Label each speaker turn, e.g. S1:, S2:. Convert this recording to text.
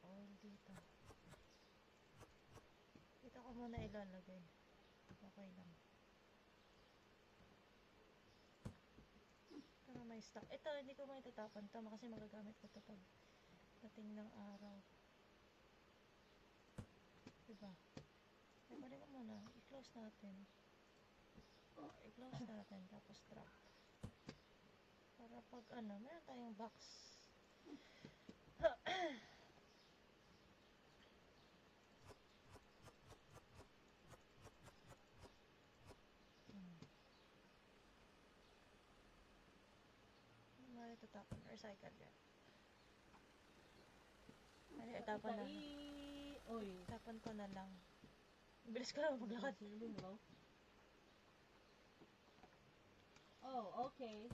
S1: oil dito. Dito ko muna ilalagay. Okay lang. Para may stock. Ito, hindi ko may tatapon to kasi magagamit ko to pag dating ng araw. Diba? Iparin ko muna. I-close natin. I-close natin. Tapos drop. Para pag meron tayong box. Mali tatapon. Recycle yan. Mali, itapon na.
S2: Oy.
S1: Tapon ko na lang. Bilis ko lang maglakad.
S2: Oh, okay.